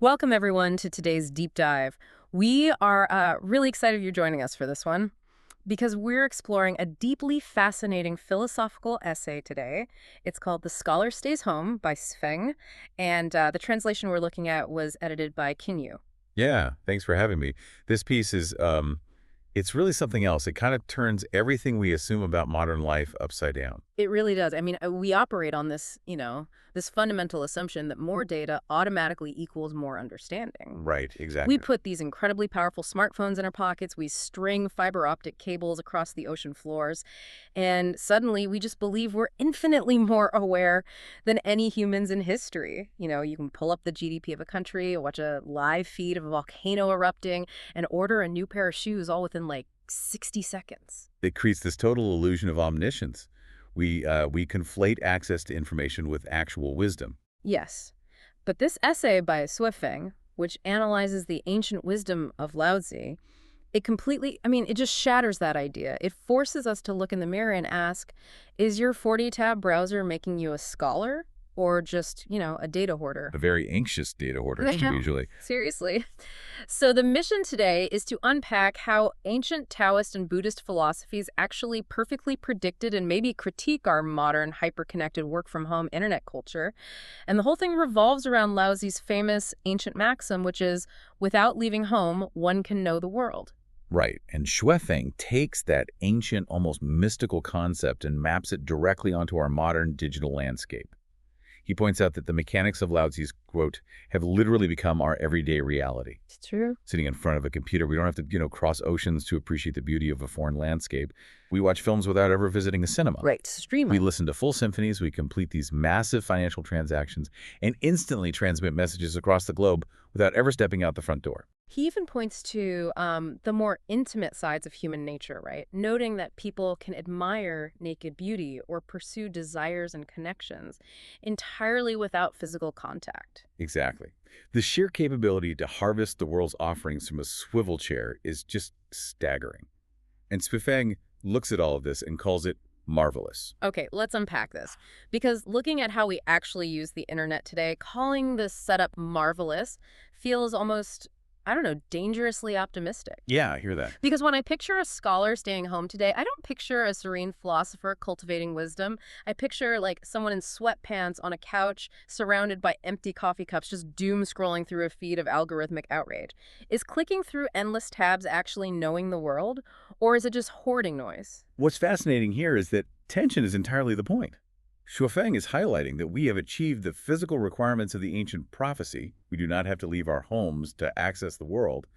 Welcome, everyone, to today's deep dive. We are really excited you're joining us for this one because we're exploring a deeply fascinating philosophical essay today. It's called The Scholar Stays Home by Sfeng, and the translation we're looking at was edited by Kinyu. Yeah, thanks for having me. This piece is, it's really something else. It kind of turns everything we assume about modern life upside down. It really does. I mean, we operate on this fundamental assumption that more data automatically equals more understanding. Right, We exactly. put these incredibly powerful smartphones in our pockets, we string fiber optic cables across the ocean floors, and suddenly we just believe we're infinitely more aware than any humans in history. You can pull up the GDP of a country, watch a live feed of a volcano erupting, and order a new pair of shoes all within like 60 seconds. It creates this total illusion of omniscience. We conflate access to information with actual wisdom. Yes. But this essay by Suifeng, which analyzes the ancient wisdom of Lao Tzu, it just shatters that idea. It forces us to look in the mirror and ask, is your 40-tab browser making you a scholar or just, a data hoarder? A very anxious data hoarder, Yeah. usually. Seriously. So the mission today is to unpack how ancient Taoist and Buddhist philosophies actually perfectly predicted and maybe critique our modern hyper-connected work-from-home internet culture. And the whole thing revolves around Lao Tzu's famous ancient maxim, which is, without leaving home, one can know the world. Right, and Shuefeng takes that ancient, almost mystical concept and maps it directly onto our modern digital landscape. He points out that the mechanics of Lao Tzu's quote have literally become our everyday reality. It's true. Sitting in front of a computer, we don't have to, cross oceans to appreciate the beauty of a foreign landscape. We watch films without ever visiting a cinema. Right, We streaming. listen to full symphonies, we complete these massive financial transactions, and instantly transmit messages across the globe without ever stepping out the front door. He even points to the more intimate sides of human nature, right? Noting that people can admire naked beauty or pursue desires and connections entirely without physical contact. Exactly. The sheer capability to harvest the world's offerings from a swivel chair is just staggering. And Spifeng looks at all of this and calls it marvelous. Okay, let's unpack this. Because looking at how we actually use the internet today, calling this setup marvelous feels almost, I don't know, dangerously optimistic. Yeah, I hear that. Because when I picture a scholar staying home today, I don't picture a serene philosopher cultivating wisdom. I picture like someone in sweatpants on a couch surrounded by empty coffee cups, just doom scrolling through a feed of algorithmic outrage. Is clicking through endless tabs actually knowing the world, or is it just hoarding noise? What's fascinating here is that tension is entirely the point. Shuofeng is highlighting that we have achieved the physical requirements of the ancient prophecy. We do not have to leave our homes to access the world,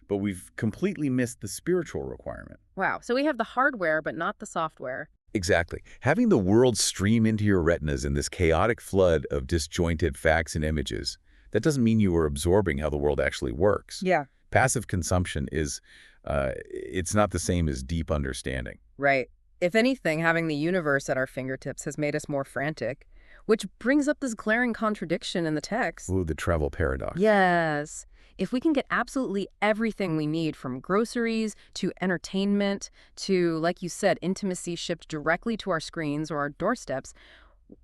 but we've completely missed the spiritual requirement. Wow, so we have the hardware, but not the software. Exactly. Having the world stream into your retinas in this chaotic flood of disjointed facts and images, that doesn't mean you are absorbing how the world actually works. Yeah. Passive consumption is, it's not the same as deep understanding. Right. If anything, having the universe at our fingertips has made us more frantic, which brings up this glaring contradiction in the text. Ooh, the travel paradox. Yes. If we can get absolutely everything we need, from groceries to entertainment to, like you said, intimacy shipped directly to our screens or our doorsteps,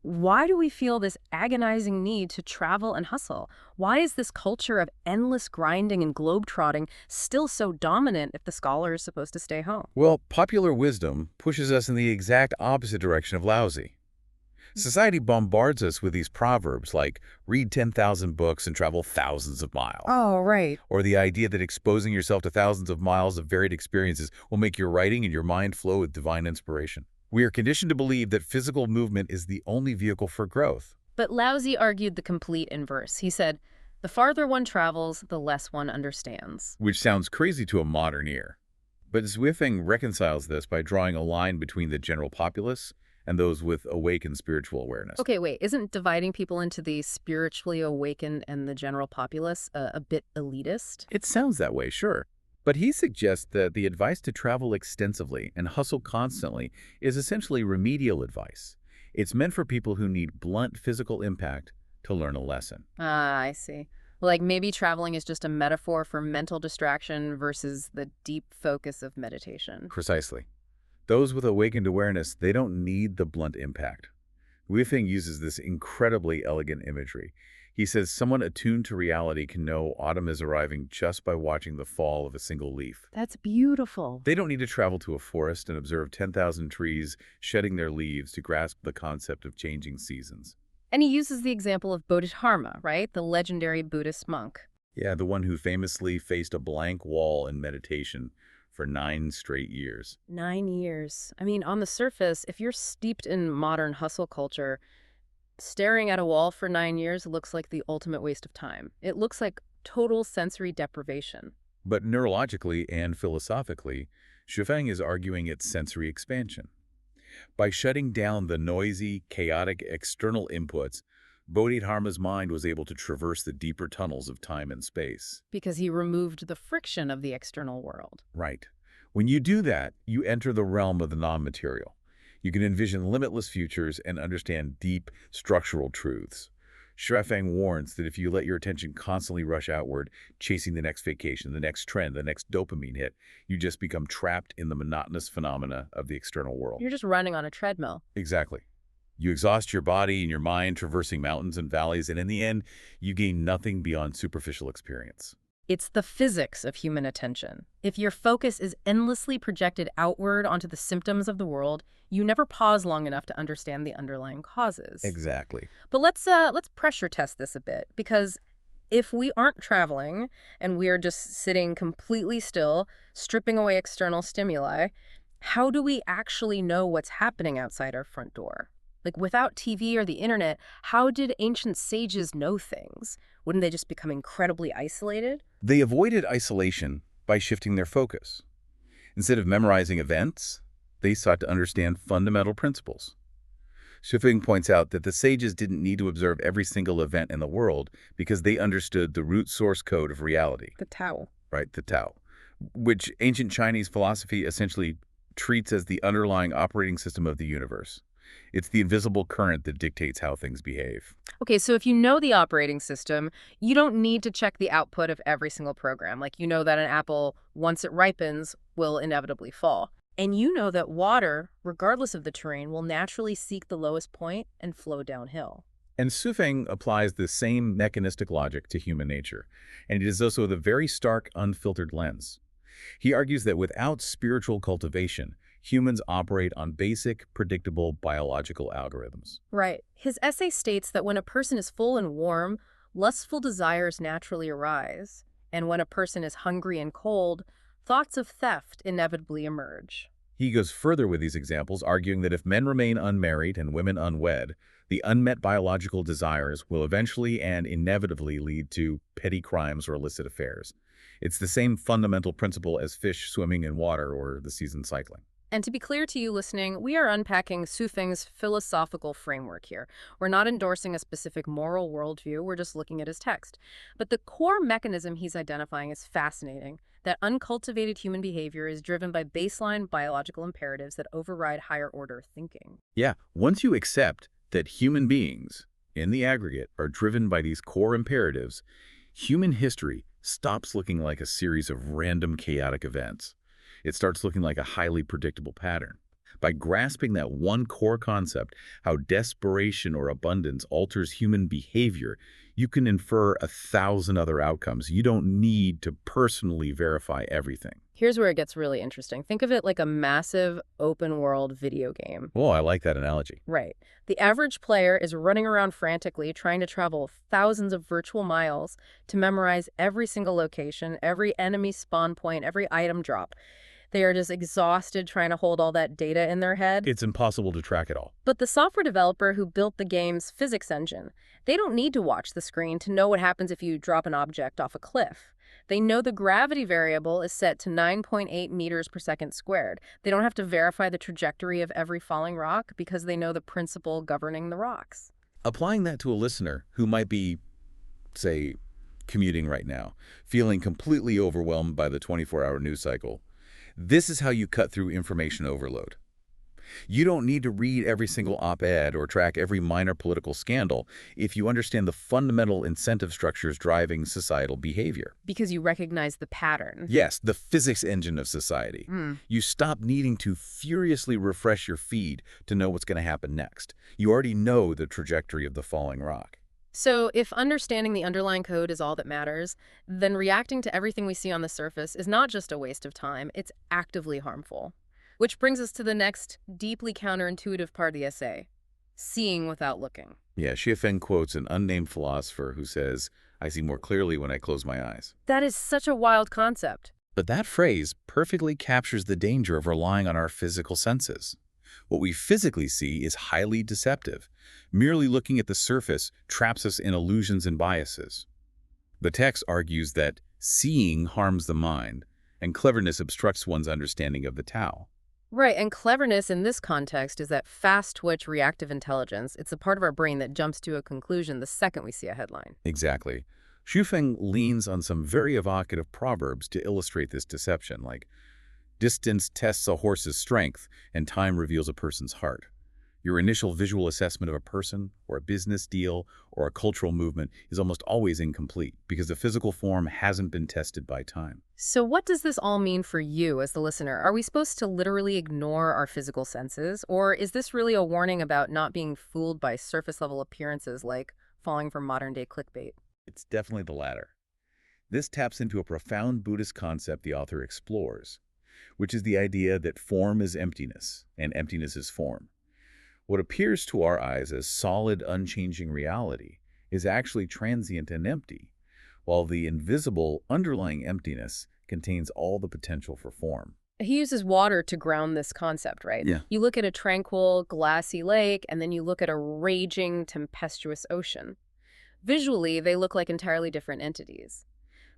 why do we feel this agonizing need to travel and hustle? Why is this culture of endless grinding and globetrotting still so dominant if the scholar is supposed to stay home? Well, popular wisdom pushes us in the exact opposite direction of lousy. Society bombards us with these proverbs like, read 10,000 books and travel thousands of miles. Oh, right. Or the idea that exposing yourself to thousands of miles of varied experiences will make your writing and your mind flow with divine inspiration. We are conditioned to believe that physical movement is the only vehicle for growth. But Laozi argued the complete inverse. He said, the farther one travels, the less one understands. Which sounds crazy to a modern ear. But Zwifeng reconciles this by drawing a line between the general populace and those with awakened spiritual awareness. Okay, wait, isn't dividing people into the spiritually awakened and the general populace a bit elitist? It sounds that way, sure. But he suggests that the advice to travel extensively and hustle constantly is essentially remedial advice. It's meant for people who need blunt physical impact to learn a lesson. Ah, I see. Like maybe traveling is just a metaphor for mental distraction versus the deep focus of meditation. Precisely. Those with awakened awareness, they don't need the blunt impact. Wifeng uses this incredibly elegant imagery. He says someone attuned to reality can know autumn is arriving just by watching the fall of a single leaf. That's beautiful. They don't need to travel to a forest and observe 10,000 trees shedding their leaves to grasp the concept of changing seasons. And he uses the example of Bodhidharma, right? The legendary Buddhist monk. Yeah, the one who famously faced a blank wall in meditation for 9 straight years. 9 years. I mean, on the surface, if you're steeped in modern hustle culture, staring at a wall for 9 years looks like the ultimate waste of time. It looks like total sensory deprivation. But neurologically and philosophically, Shufeng is arguing its sensory expansion. By shutting down the noisy, chaotic external inputs, Bodhidharma's mind was able to traverse the deeper tunnels of time and space. Because he removed the friction of the external world. Right. When you do that, you enter the realm of the non-material. You can envision limitless futures and understand deep structural truths. Shufeng warns that if you let your attention constantly rush outward, chasing the next vacation, the next trend, the next dopamine hit, you just become trapped in the monotonous phenomena of the external world. You're just running on a treadmill. Exactly. You exhaust your body and your mind traversing mountains and valleys, and in the end, you gain nothing beyond superficial experience. It's the physics of human attention. If your focus is endlessly projected outward onto the symptoms of the world, you never pause long enough to understand the underlying causes. Exactly. But let's pressure test this a bit, because if we aren't traveling and we are just sitting completely still, stripping away external stimuli, how do we actually know what's happening outside our front door? Like, without TV or the internet, how did ancient sages know things? Wouldn't they just become incredibly isolated? They avoided isolation by shifting their focus. Instead of memorizing events, they sought to understand fundamental principles. Shufeng points out that the sages didn't need to observe every single event in the world because they understood the root source code of reality. The Tao. Right, the Tao, which ancient Chinese philosophy essentially treats as the underlying operating system of the universe. It's the invisible current that dictates how things behave. Okay, so if you know the operating system, you don't need to check the output of every single program. Like, you know that an apple, once it ripens, will inevitably fall. And you know that water, regardless of the terrain, will naturally seek the lowest point and flow downhill. And Shufeng applies the same mechanistic logic to human nature, and it is also with a very stark, unfiltered lens. He argues that without spiritual cultivation, humans operate on basic, predictable biological algorithms. Right. His essay states that when a person is full and warm, lustful desires naturally arise. And when a person is hungry and cold, thoughts of theft inevitably emerge. He goes further with these examples, arguing that if men remain unmarried and women unwed, the unmet biological desires will eventually and inevitably lead to petty crimes or illicit affairs. It's the same fundamental principle as fish swimming in water or the season cycling. And to be clear to you listening, we are unpacking Shufeng's philosophical framework here. We're not endorsing a specific moral worldview, we're just looking at his text. But the core mechanism he's identifying is fascinating, that uncultivated human behavior is driven by baseline biological imperatives that override higher-order thinking. Yeah, once you accept that human beings, in the aggregate, are driven by these core imperatives, human history stops looking like a series of random chaotic events. It starts looking like a highly predictable pattern. By grasping that one core concept, how desperation or abundance alters human behavior, you can infer 1,000 other outcomes. You don't need to personally verify everything. Here's where it gets really interesting. Think of it like a massive open-world video game. Oh, I like that analogy. Right. The average player is running around frantically trying to travel thousands of virtual miles to memorize every single location, every enemy spawn point, every item drop. They are just exhausted trying to hold all that data in their head. It's impossible to track it all. But the software developer who built the game's physics engine, they don't need to watch the screen to know what happens if you drop an object off a cliff. They know the gravity variable is set to 9.8 meters per second squared. They don't have to verify the trajectory of every falling rock because they know the principle governing the rocks. Applying that to a listener who might be, say, commuting right now, feeling completely overwhelmed by the 24-hour news cycle, this is how you cut through information overload. You don't need to read every single op-ed or track every minor political scandal if you understand the fundamental incentive structures driving societal behavior. Because you recognize the pattern. Yes, the physics engine of society. You stop needing to furiously refresh your feed to know what's going to happen next. You already know the trajectory of the falling rock. So if understanding the underlying code is all that matters, then reacting to everything we see on the surface is not just a waste of time, it's actively harmful. Which brings us to the next deeply counterintuitive part of the essay, seeing without looking. Yeah, Xiafeng quotes an unnamed philosopher who says, "I see more clearly when I close my eyes." That is such a wild concept. But that phrase perfectly captures the danger of relying on our physical senses. What we physically see is highly deceptive. Merely looking at the surface traps us in illusions and biases. The text argues that seeing harms the mind, and cleverness obstructs one's understanding of the Tao. Right, and cleverness in this context is that fast-twitch reactive intelligence. It's a part of our brain that jumps to a conclusion the second we see a headline. Exactly. Xufeng leans on some very evocative proverbs to illustrate this deception, like, "Distance tests a horse's strength, and time reveals a person's heart." Your initial visual assessment of a person, or a business deal, or a cultural movement is almost always incomplete because the physical form hasn't been tested by time. So what does this all mean for you as the listener? Are we supposed to literally ignore our physical senses? Or is this really a warning about not being fooled by surface-level appearances like falling for modern-day clickbait? It's definitely the latter. This taps into a profound Buddhist concept the author explores, which is the idea that form is emptiness, and emptiness is form. What appears to our eyes as solid, unchanging reality is actually transient and empty, while the invisible, underlying emptiness contains all the potential for form. He uses water to ground this concept, right? Yeah. You look at a tranquil, glassy lake, and then you look at a raging, tempestuous ocean. Visually, they look like entirely different entities.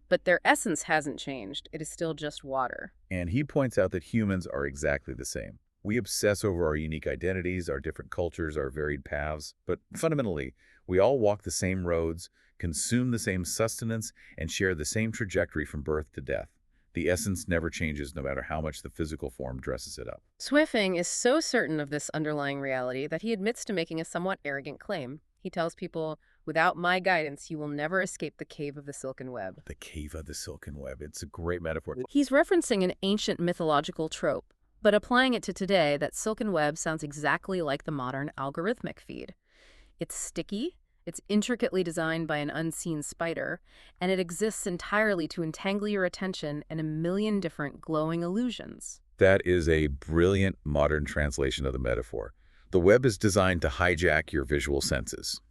But their essence hasn't changed. It is still just water. And he points out that humans are exactly the same. We obsess over our unique identities, our different cultures, our varied paths, but fundamentally, we all walk the same roads, consume the same sustenance, and share the same trajectory from birth to death. The essence never changes no matter how much the physical form dresses it up. Swifting is so certain of this underlying reality that he admits to making a somewhat arrogant claim. He tells people, "Without my guidance, you will never escape the cave of the silken web." The cave of the silken web. It's a great metaphor. He's referencing an ancient mythological trope, but applying it to today, that silken web sounds exactly like the modern algorithmic feed. It's sticky, it's intricately designed by an unseen spider, and it exists entirely to entangle your attention in a million different glowing illusions. That is a brilliant modern translation of the metaphor. The web is designed to hijack your visual senses.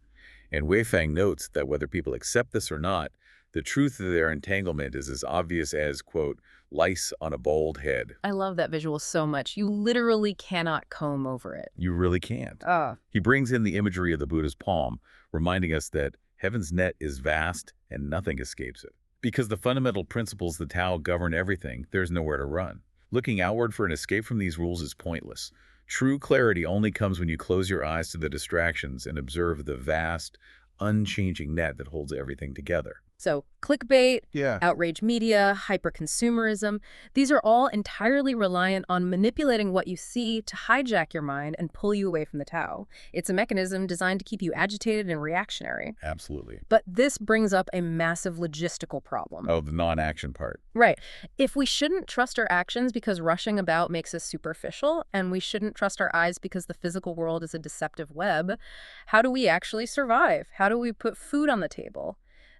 And Wei Fang notes that whether people accept this or not, the truth of their entanglement is as obvious as, quote, lice on a bald head. I love that visual so much. You literally cannot comb over it. You really can't. Ah. He brings in the imagery of the Buddha's palm, reminding us that heaven's net is vast and nothing escapes it. Because the fundamental principles of the Tao govern everything, there's nowhere to run. Looking outward for an escape from these rules is pointless. True clarity only comes when you close your eyes to the distractions and observe the vast, unchanging net that holds everything together. So clickbait, Yeah. outrage media, hyperconsumerism, these are all entirely reliant on manipulating what you see to hijack your mind and pull you away from the Tao. It's a mechanism designed to keep you agitated and reactionary. Absolutely. But this brings up a massive logistical problem. Oh, the non-action part. Right. If we shouldn't trust our actions because rushing about makes us superficial, and we shouldn't trust our eyes because the physical world is a deceptive web, how do we actually survive? How do we put food on the table?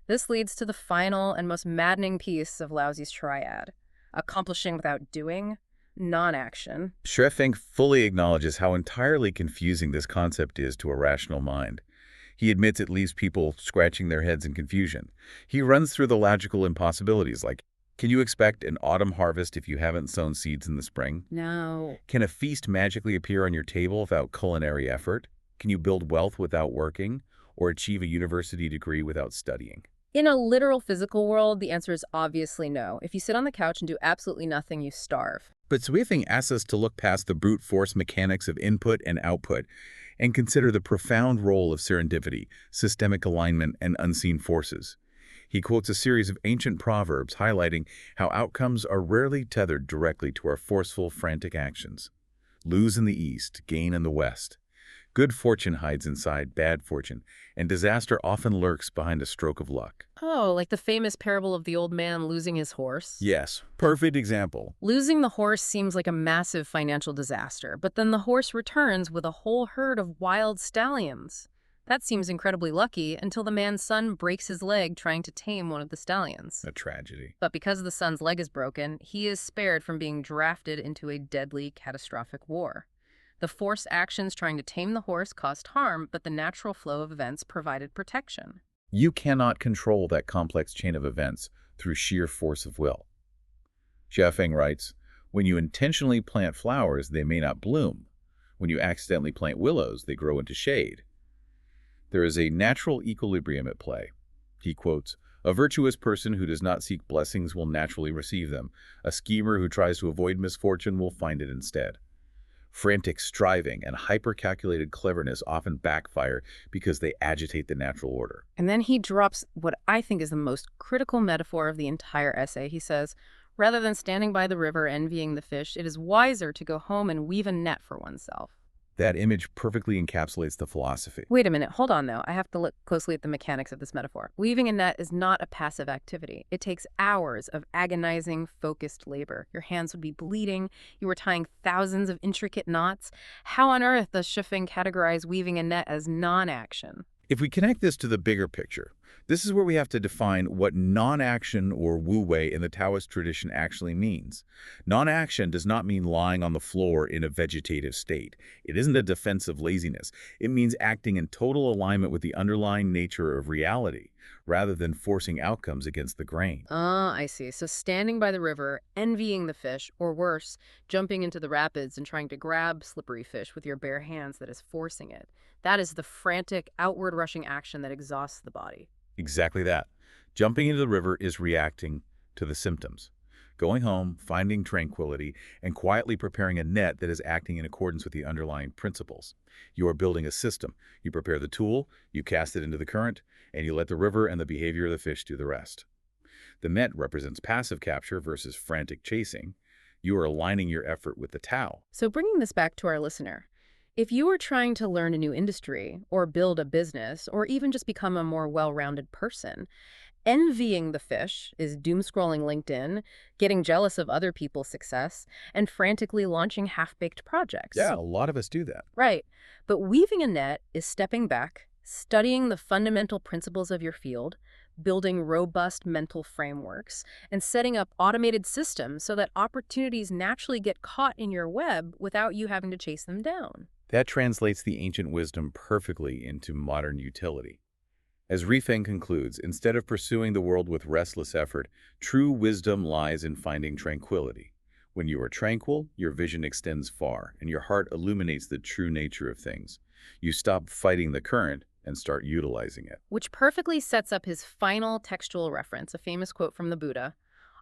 This leads to the final and most maddening piece of Laozi's triad: accomplishing without doing, non-action. Schreffing fully acknowledges how entirely confusing this concept is to a rational mind. He admits it leaves people scratching their heads in confusion. He runs through the logical impossibilities like, can you expect an autumn harvest if you haven't sown seeds in the spring? No. Can a feast magically appear on your table without culinary effort? Can you build wealth without working? Or achieve a university degree without studying? In a literal physical world, the answer is obviously no. If you sit on the couch and do absolutely nothing, you starve. But Swifting asks us to look past the brute force mechanics of input and output and consider the profound role of serendipity, systemic alignment, and unseen forces. He quotes a series of ancient proverbs highlighting how outcomes are rarely tethered directly to our forceful, frantic actions. Lose in the east, gain in the west. Good fortune hides inside bad fortune, and disaster often lurks behind a stroke of luck. Oh, like the famous parable of the old man losing his horse? Yes, perfect example. Losing the horse seems like a massive financial disaster, but then the horse returns with a whole herd of wild stallions. That seems incredibly lucky until the man's son breaks his leg trying to tame one of the stallions. A tragedy. But because the son's leg is broken, he is spared from being drafted into a deadly, catastrophic war. The forced actions trying to tame the horse caused harm, but the natural flow of events provided protection. You cannot control that complex chain of events through sheer force of will. Xiaofeng writes, when you intentionally plant flowers, they may not bloom. When you accidentally plant willows, they grow into shade. There is a natural equilibrium at play. He quotes, a virtuous person who does not seek blessings will naturally receive them. A schemer who tries to avoid misfortune will find it instead. Frantic striving and hyper-calculated cleverness often backfire because they agitate the natural order. And then he drops what I think is the most critical metaphor of the entire essay. He says, rather than standing by the river envying the fish, it is wiser to go home and weave a net for oneself. That image perfectly encapsulates the philosophy. Wait a minute, hold on though. I have to look closely at the mechanics of this metaphor. Weaving a net is not a passive activity. It takes hours of agonizing, focused labor. Your hands would be bleeding. You were tying thousands of intricate knots. How on earth does Shifeng categorize weaving a net as non-action? If we connect this to the bigger picture, this is where we have to define what non-action or wu-wei in the Taoist tradition actually means. Non-action does not mean lying on the floor in a vegetative state. It isn't a defensive laziness. It means acting in total alignment with the underlying nature of reality, rather than forcing outcomes against the grain. Ah, I see. So standing by the river, envying the fish, or worse, jumping into the rapids and trying to grab slippery fish with your bare hands that is forcing it. That is the frantic, outward-rushing action that exhausts the body. Exactly that. Jumping into the river is reacting to the symptoms. Going home, finding tranquility, and quietly preparing a net that is acting in accordance with the underlying principles. You are building a system. You prepare the tool, you cast it into the current, and you let the river and the behavior of the fish do the rest. The net represents passive capture versus frantic chasing. You are aligning your effort with the Tao. So bringing this back to our listener, if you are trying to learn a new industry, or build a business, or even just become a more well-rounded person, envying the fish is doom-scrolling LinkedIn, getting jealous of other people's success, and frantically launching half-baked projects. Yeah, a lot of us do that. Right. But weaving a net is stepping back, studying the fundamental principles of your field, building robust mental frameworks, and setting up automated systems so that opportunities naturally get caught in your web without you having to chase them down. That translates the ancient wisdom perfectly into modern utility. As Rifeng concludes, instead of pursuing the world with restless effort, true wisdom lies in finding tranquility. When you are tranquil, your vision extends far, and your heart illuminates the true nature of things. You stop fighting the current and start utilizing it. Which perfectly sets up his final textual reference, a famous quote from the Buddha.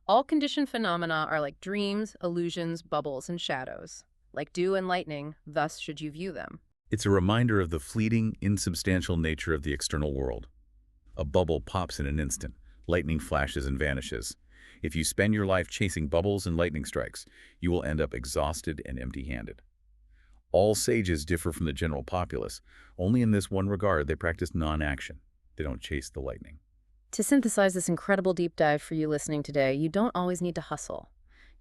All conditioned phenomena are like dreams, illusions, bubbles, and shadows. Like dew and lightning, thus should you view them. It's a reminder of the fleeting, insubstantial nature of the external world. A bubble pops in an instant. Lightning flashes and vanishes. If you spend your life chasing bubbles and lightning strikes, you will end up exhausted and empty-handed. All sages differ from the general populace. Only in this one regard, they practice non-action. They don't chase the lightning. To synthesize this incredible deep dive for you listening today, you don't always need to hustle.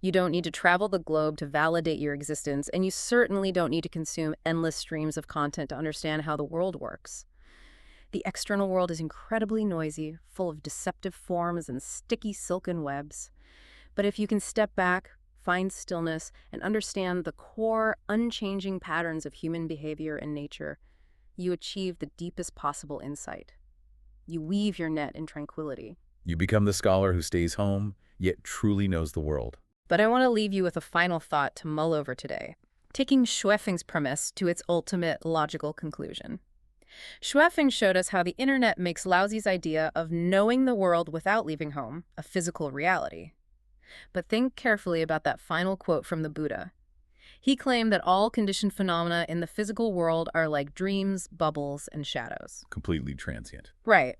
You don't need to travel the globe to validate your existence, and you certainly don't need to consume endless streams of content to understand how the world works. The external world is incredibly noisy, full of deceptive forms and sticky silken webs. But if you can step back, find stillness, and understand the core, unchanging patterns of human behavior and nature, you achieve the deepest possible insight. You weave your net in tranquility. You become the scholar who stays home, yet truly knows the world. But I want to leave you with a final thought to mull over today, taking Shuifeng's premise to its ultimate logical conclusion. Shuifeng showed us how the internet makes Laozi's idea of knowing the world without leaving home a physical reality. But think carefully about that final quote from the Buddha. He claimed that all conditioned phenomena in the physical world are like dreams, bubbles, and shadows. Completely transient. Right.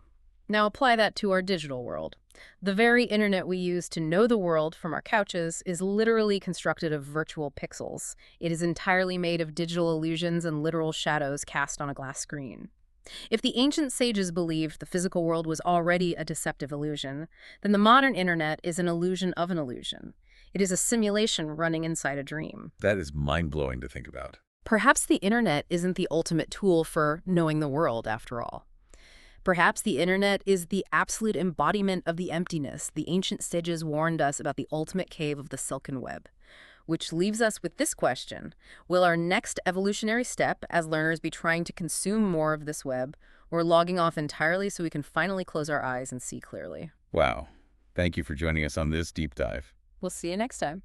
Now apply that to our digital world. The very internet we use to know the world from our couches is literally constructed of virtual pixels. It is entirely made of digital illusions and literal shadows cast on a glass screen. If the ancient sages believed the physical world was already a deceptive illusion, then the modern internet is an illusion of an illusion. It is a simulation running inside a dream. That is mind-blowing to think about. Perhaps the internet isn't the ultimate tool for knowing the world, after all. Perhaps the internet is the absolute embodiment of the emptiness the ancient sages warned us about the ultimate cave of the silken web. Which leaves us with this question. Will our next evolutionary step as learners be trying to consume more of this web, or logging off entirely so we can finally close our eyes and see clearly? Wow. Thank you for joining us on this deep dive. We'll see you next time.